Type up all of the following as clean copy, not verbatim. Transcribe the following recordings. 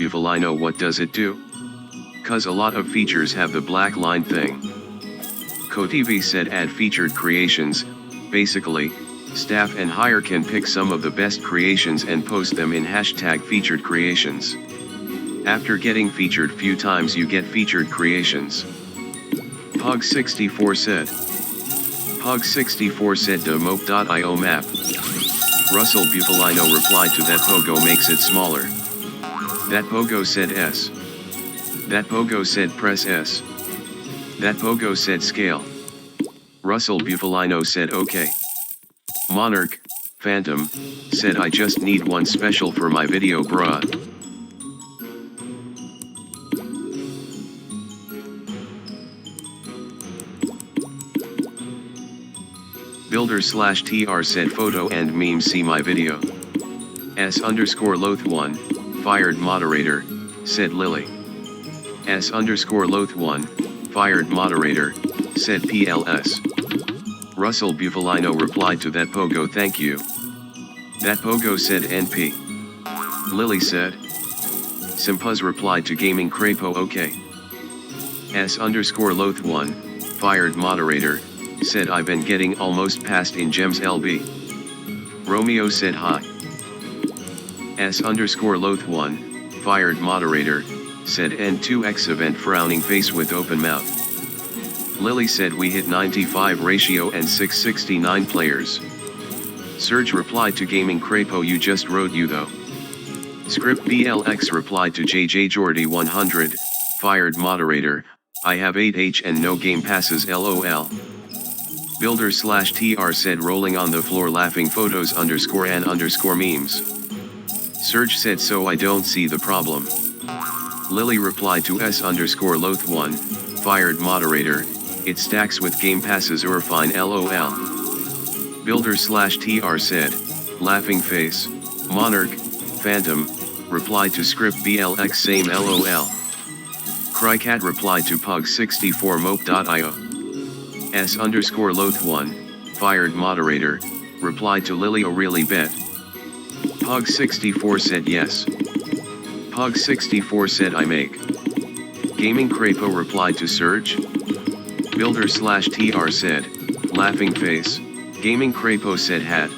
Buvalino, what does it do? Cause a lot of features have the black line thing. KoTV said add featured creations. Basically, staff and hire can pick some of the best creations and post them in hashtag featured creations. After getting featured few times you get featured creations. Pug64 said. Pug64 said domope.io map. Russell Buvalino replied to that Pogo makes it smaller. That Pogo said S. That Pogo said press S. That Pogo said scale. Russell Buvalino said okay. Monarch, Phantom, said I just need one special for my video bruh. Builder/TR said photo and meme see my video. S_Loth1, fired moderator, said Lily. S_Loth1, fired moderator, said PLS. Russell Buvalino replied to that Pogo thank you. That Pogo said NP. Lily said. Simpuz replied to Gaming Crapo okay. S_Loth1, fired moderator, said I've been getting almost past in gems LB. Romeo said hi. S_Loth1, fired moderator, said N2X event frowning face with open mouth. Lily said we hit 95 ratio and 669 players. Serge replied to Gaming Crapo you just wrote you though. Script BLX replied to JJ Jordy 100, fired moderator, I have 8H and no game passes LOL. Builder/TR said rolling on the floor laughing photos _and _memes. Serge said so I don't see the problem. Lily replied to S_Loth1, fired moderator, it stacks with game passes or fine LOL. Builder/TR said, laughing face, Monarch, Phantom, replied to script BLX same LOL. Crycat replied to Pug64 mope.io. S_Loth1, fired moderator, replied to Lily really bet. Pug64 said yes. Pug64 said I make. Gaming Crapo replied to Serge. Builder/TR said, laughing face, Gaming Crapo said hat.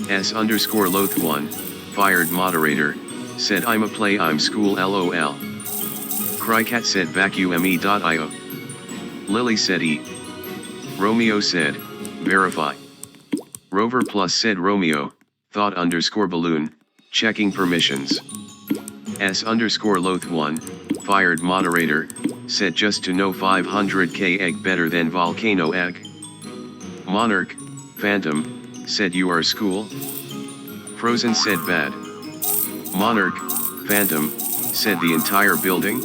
S_Loth1, fired moderator, said I'm a play I'm school LOL. Crycat said vacuume.io. Lily said E. Romeo said, verify. Rover Plus said Romeo, thought _balloon, checking permissions. S_Loth1, fired moderator, said just to know 500k egg better than volcano egg. Monarch, Phantom, said you are school. Frozen said bad. Monarch, Phantom, said the entire building.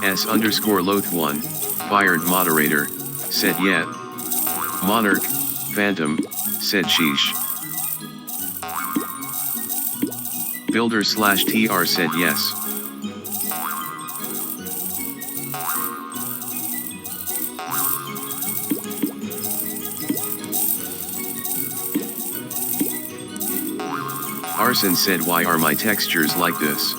S_Loth1, fired moderator, said yeah. Monarch, Phantom, said sheesh. Builder/TR said yes. Arson said why are my textures like this?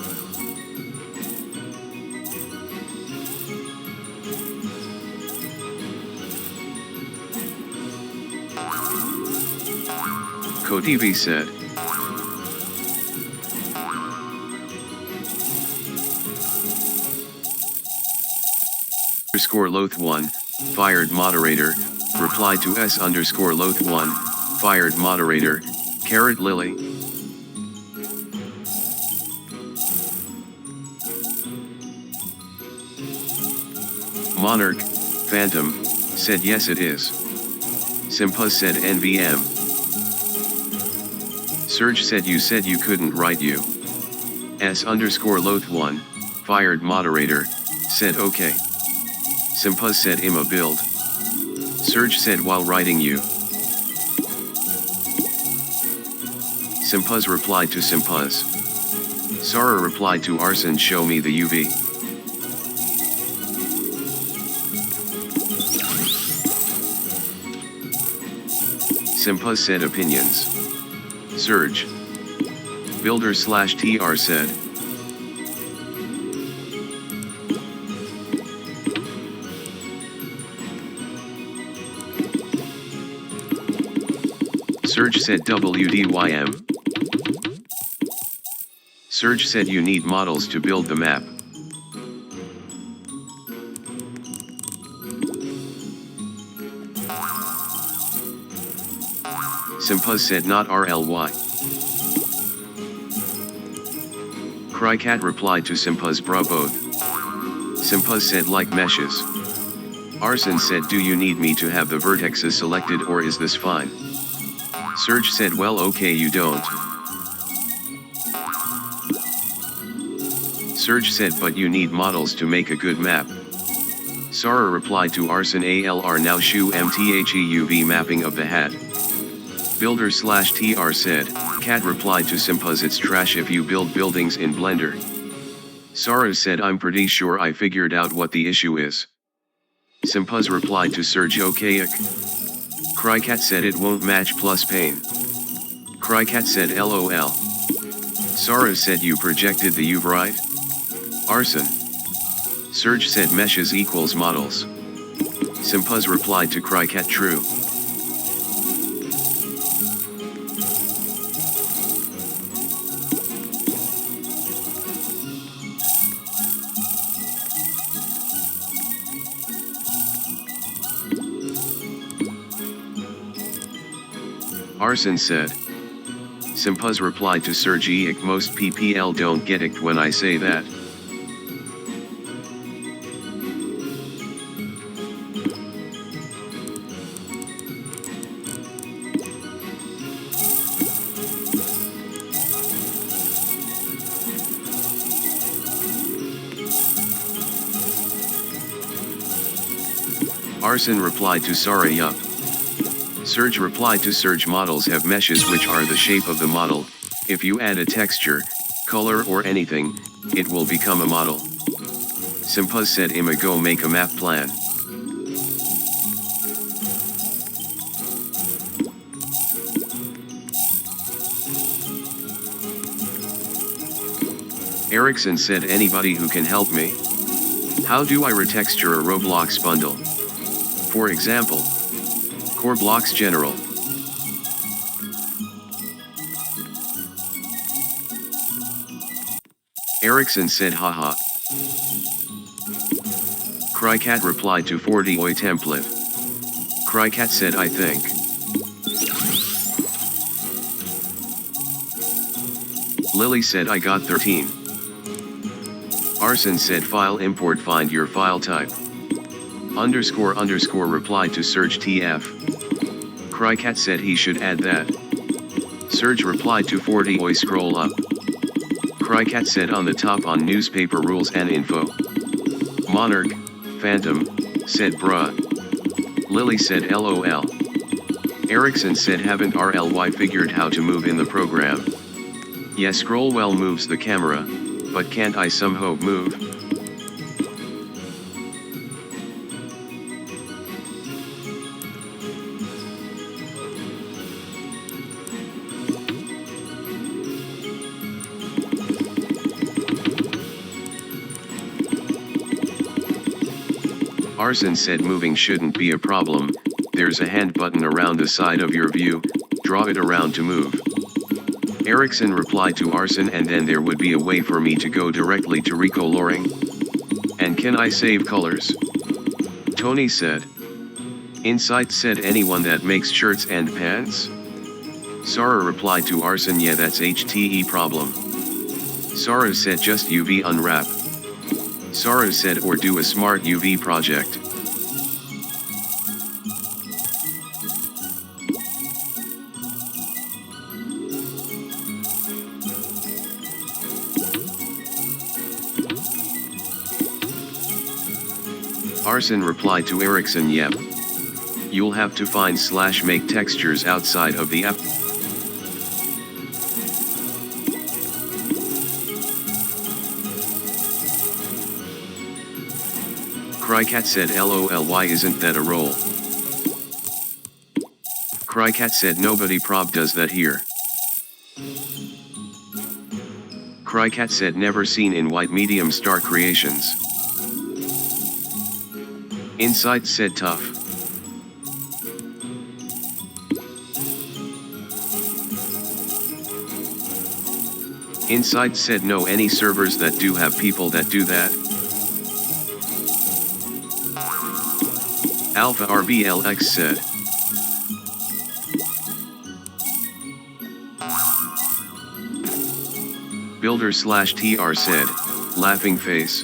KoTV said. _Loth1, fired moderator, replied to S_Loth1, fired moderator, Carrot Lily. Monarch, Phantom, said yes it is. Simpuz said NVM. Serge said you couldn't write you. S_Loth1, fired moderator, said okay. Simpuz said Imma build. Serge said while writing you. Simpuz replied to Simpuz. Sarah replied to Arson show me the UV. Simpuz said opinions. Serge. Builder/TR said. Serge said WDYM. Serge said you need models to build the map. Simpuz said not RLY. Crycat replied to Simpuz bruh both. Simpuz said like meshes. Arson said do you need me to have the vertexes selected or is this fine? Serge said well okay you don't. Serge said but you need models to make a good map. Sarah replied to Arson ALR now shoe MTHEUV mapping of the hat. Builder/TR said, Cat replied to Simpuz it's trash if you build buildings in Blender. Sarah said I'm pretty sure I figured out what the issue is. Simpuz replied to Serge okayik. Crycat said it won't match plus pain. Crycat said LOL. Sarah said you projected the UV right? Arson. Serge said meshes equals models. Simpuz replied to Crycat true. Arson said. Simpuz replied to Serge ik most PPL don't get it when I say that. Arson replied to Sarah yup. Serge replied to Serge models have meshes which are the shape of the model, if you add a texture, color or anything, it will become a model. Simpuz said Ima go make a map plan. Erickson said anybody who can help me? How do I retexture a Roblox bundle? For example, Core Blocks General. Erickson said haha. Crycat replied to 40 oi template. Crycat said I think. Lily said I got 13. Arson said file import find your file type. __ replied to Serge TF. Crycat said he should add that. Serge replied to 40 oi scroll up. Crycat said on the top on newspaper rules and info. Monarch, Phantom, said bruh. Lily said LOL. Erickson said haven't RLY figured how to move in the program. Yeah scroll well moves the camera, but can't I somehow move? Arson said moving shouldn't be a problem, there's a hand button around the side of your view, draw it around to move. Erickson replied to Arson and then there would be a way for me to go directly to recoloring. And can I save colors? Tony said. Insight said anyone that makes shirts and pants? Sarah replied to Arson yeah that's HTE problem. Sarah said just UV unwrap. Sarah said or do a smart UV project. Arson replied to Erickson yep. You'll have to find / make textures outside of the app. Crycat said LOL why isn't that a role? Crycat said nobody prob does that here. Crycat said never seen in white medium star creations. Insight said tough. Inside said no any servers that do have people that do that. Alpha RBLX said. Builder/TR said, laughing face.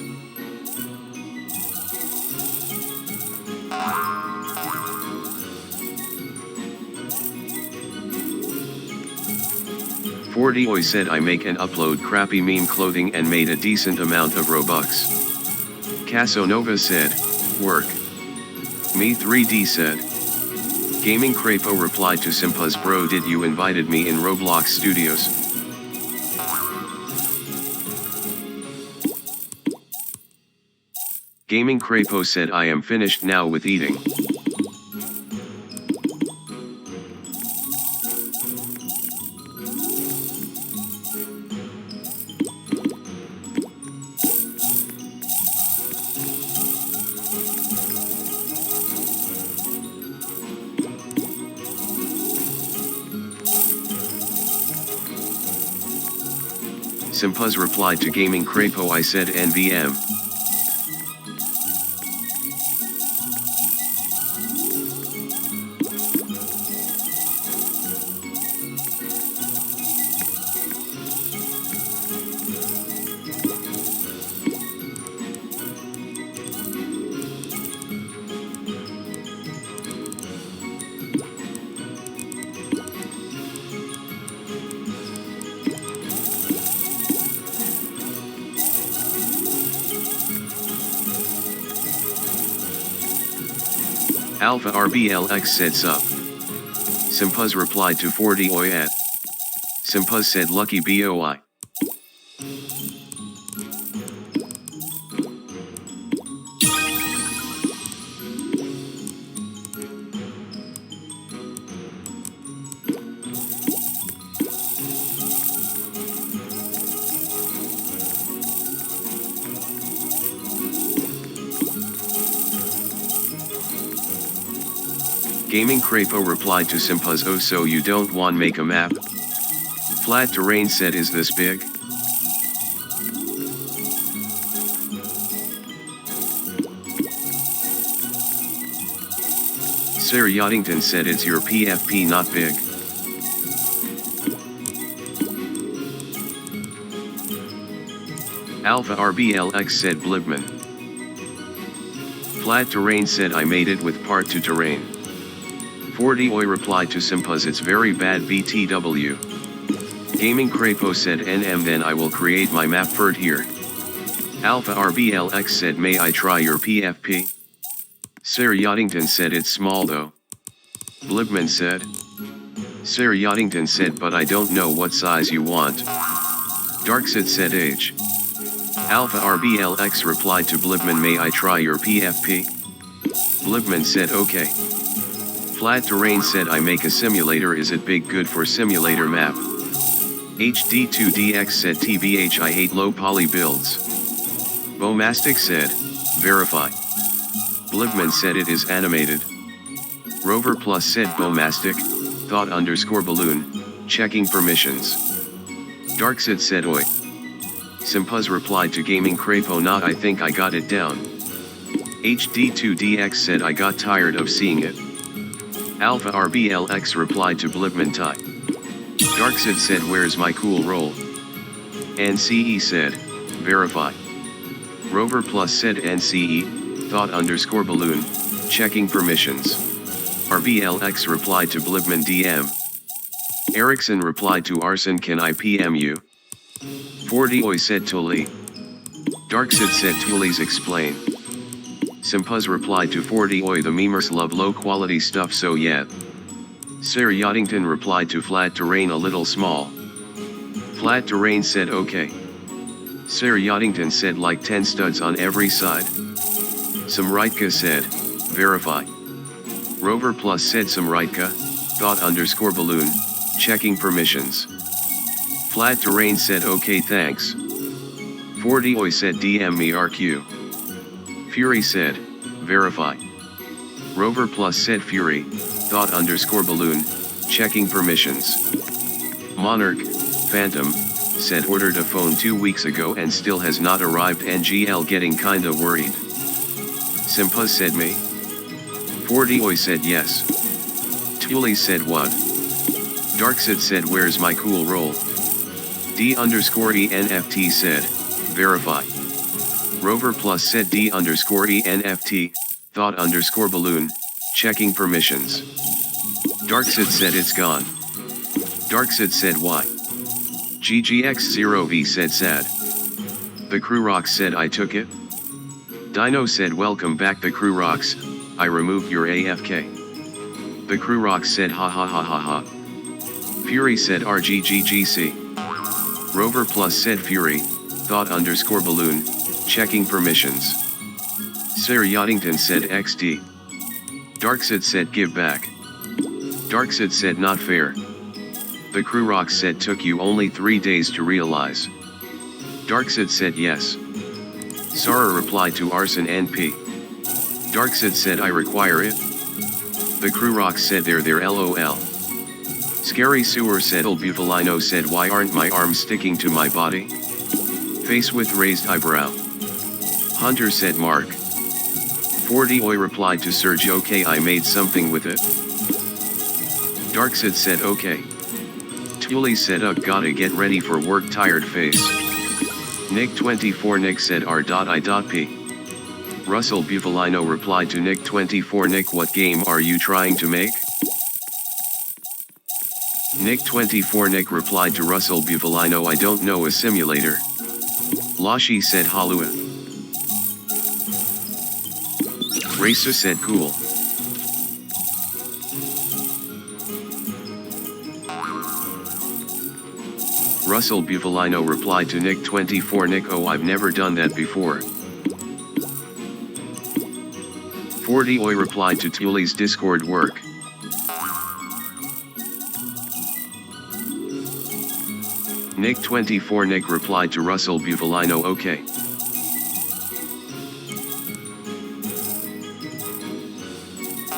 Oi said I make and upload crappy meme clothing and made a decent amount of Robux. Casanova said, work. Me 3D said. Gaming Crapo replied to Simpuz bro did you invited me in Roblox Studios? Gaming Crapo said I am finished now with eating. Simpuz replied to Gaming Crapo I said NVM. Alpha RBLX said sup. Simpuz replied to 40 oi at. Simpuz said lucky boi. Gaming Crapo replied to Simpuz oh so you don't want make a map? Flat Terrain said is this big? Sir Yachtington said it's your PFP not big. Alpha RBLX said Blibman. Flat Terrain said I made it with part 2 terrain. 40 oi replied to Simpuz it's very bad BTW. Gaming Crapo said NM then I will create my map for it here. Alpha RBLX said may I try your PFP? Sir Yachtington said it's small though. Blibman said. Sir Yachtington said but I don't know what size you want. Darksid said age. Alpha RBLX replied to Blibman may I try your PFP? Blibman said okay. Flat Terrain said I make a simulator is it big good for simulator map? HD2DX said TBH I hate low poly builds. Bomastic said, verify. Blibman said it is animated. Rover Plus said Bomastic, thought _ balloon, checking permissions. Darksid said oi. Simpuz replied to Gaming Crapo not I think I got it down. HD2DX said I got tired of seeing it. Alpha RBLX replied to Blibman type. Darksid said where's my cool roll? NCE said, verify. Rover Plus said NCE, thought _ balloon, checking permissions. RBLX replied to Blibman DM. Erickson replied to Arson can I PM you? 40 oi said Tully. Darksid said Tully's explain. Simpuz replied to 40 oi the memers love low quality stuff so yeah. Sir Yachtington replied to Flat Terrain a little small. Flat Terrain said okay. Sir Yachtington said like 10 studs on every side. Samritka said, verify. Rover Plus said Samritka, thought _ balloon, checking permissions. Flat Terrain said okay thanks. 40 oi said DM me RQ. Fury said, verify. Rover Plus said Fury, thought _ balloon, checking permissions. Monarch, Phantom, said ordered a phone 2 weeks ago and still has not arrived. NGL getting kinda worried. Simpa said me. 40oi said yes. Thule said what? Darksid said where's my cool roll? D_ENFT said, verify. Rover Plus said D_ENFT, thought_balloon, checking permissions. Darksid said it's gone. Darksid said why? GGX0V said sad. The Crew Rocks said I took it. Dino said welcome back the Crew Rocks, I removed your AFK. The Crew Rocks said ha ha ha ha ha. Fury said RGGGC. Rover Plus said Fury, thought_balloon, checking permissions. Sir Yoddington said XD. Darksid said give back. Darksid said not fair. The Crew Rocks said took you only 3 days to realize. Darksid said yes. Sara replied to Arson NP. Darksid said I require it. The Crew Rocks said there LOL. Scary Sewer said Bufalino said why aren't my arms sticking to my body? Face with raised eyebrow. Hunter said Mark. 40oi replied to Serge okay I made something with it. Darksid said okay. Thule said gotta get ready for work tired face. Nick24 Nick said r.i.p. Russell Bufalino replied to Nick24 Nick what game are you trying to make? Nick24 Nick replied to Russell Bufalino I don't know a simulator. Lashi said Halua. Racer said cool. Russell Bufalino replied to Nick24 Nick oh I've never done that before. 40oi replied to Thule's Discord work. Nick24 Nick replied to Russell Bufalino okay.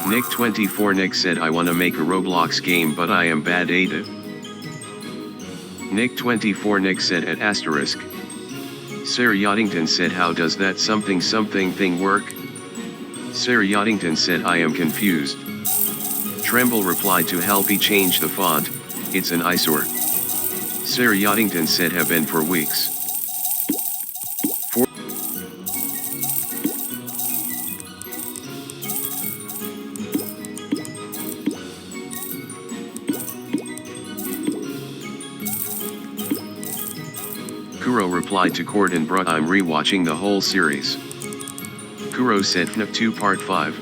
Nick24 Nick said I wanna make a Roblox game but I am bad at it. Nick24 Nick said at asterisk. Sir Yoddington said how does that something thing work? Sir Yoddington said I am confused. Tremble replied to helpy change the font, it's an eyesore. Sir Yoddington said have been for weeks. Kuro replied to Corden bruh I'm rewatching the whole series. Kuro said FNAF 2 Part 5.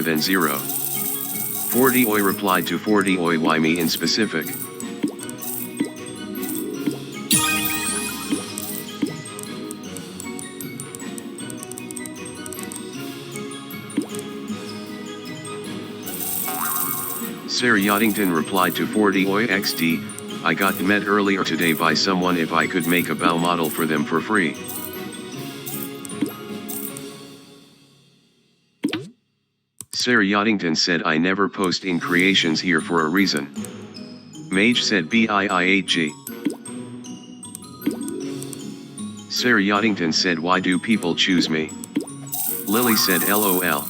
Than 0. 40oi replied to 40oi why me in specific? Sir Yoddington replied to 40oi XD, I got met earlier today by someone if I could make a bow model for them for free. Sir Yoddington said I never post in creations here for a reason. Mage said BII8G. Sir Yoddington said why do people choose me? Lily said LOL.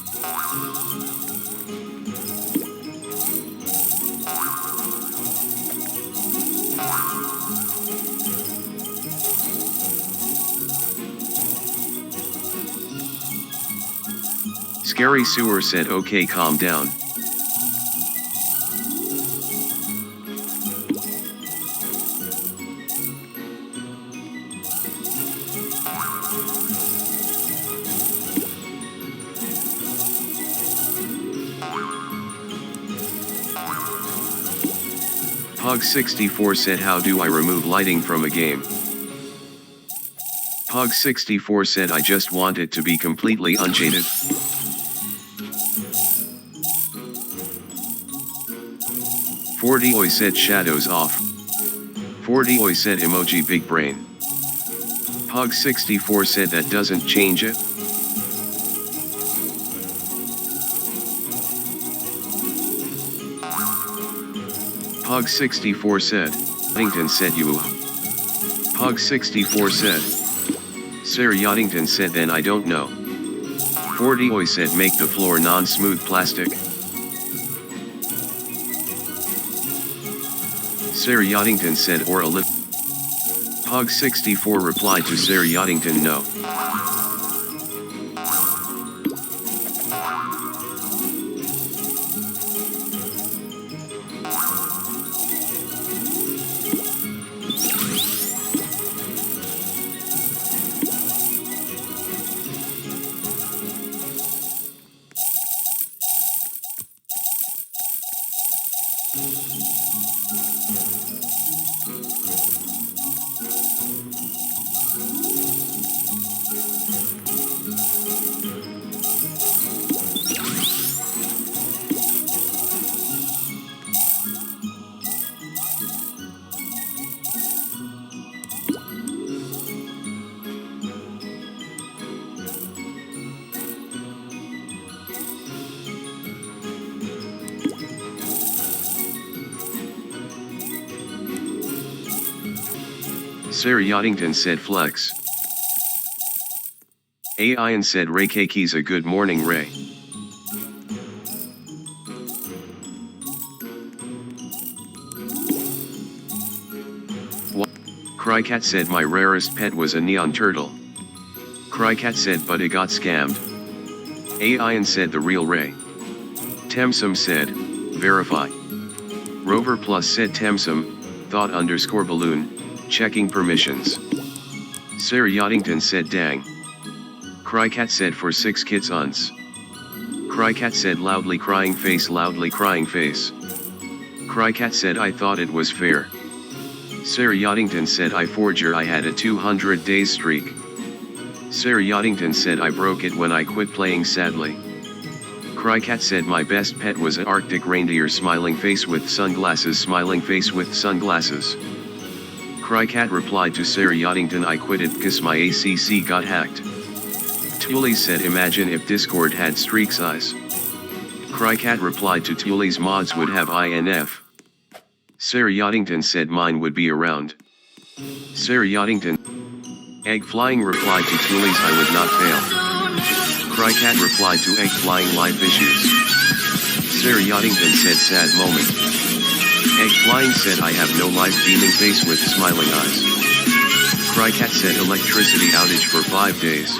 Scary Sewer said okay calm down. Pug64 said how do I remove lighting from a game? Pug64 said I just want it to be completely unshaded. 40oi said shadows off. 40oi said emoji big brain. Pog64 said that doesn't change it. Pog64 said. Yaddington said you. Pog64 said. Sir Yaddington said then I don't know. 40oi said make the floor non-smooth plastic. Sir Yaddington said or a lip. Pog64 replied to Sir Yaddington no. Sir Yaddington said flex. Ian said Ray Keys a good morning Ray. Crycat said my rarest pet was a neon turtle. Crycat said but it got scammed. Ian said the real Ray. Temsum said, verify. Rover Plus said Temsum, thought underscore balloon, checking permissions. Sir Yaddington said dang. Crycat said for 6 kits uns. Crycat said loudly crying face loudly crying face. Crycat said I thought it was fair. Sir Yaddington said I forger I had a 200 days streak. Sir Yaddington said I broke it when I quit playing sadly. Crycat said my best pet was an Arctic reindeer smiling face with sunglasses smiling face with sunglasses. Crycat replied to Sir Yaddington I quit it cause my ACC got hacked. Tully said imagine if Discord had streak size. Crycat replied to Tully's mods would have INF. Sir Yaddington said mine would be around. Sir Yaddington. Egg flying replied to Tully's I would not fail. Crycat replied to egg flying life issues. Sir Yaddington said sad moment. Egg flying said I have no life beaming face with smiling eyes. Crycat said electricity outage for 5 days.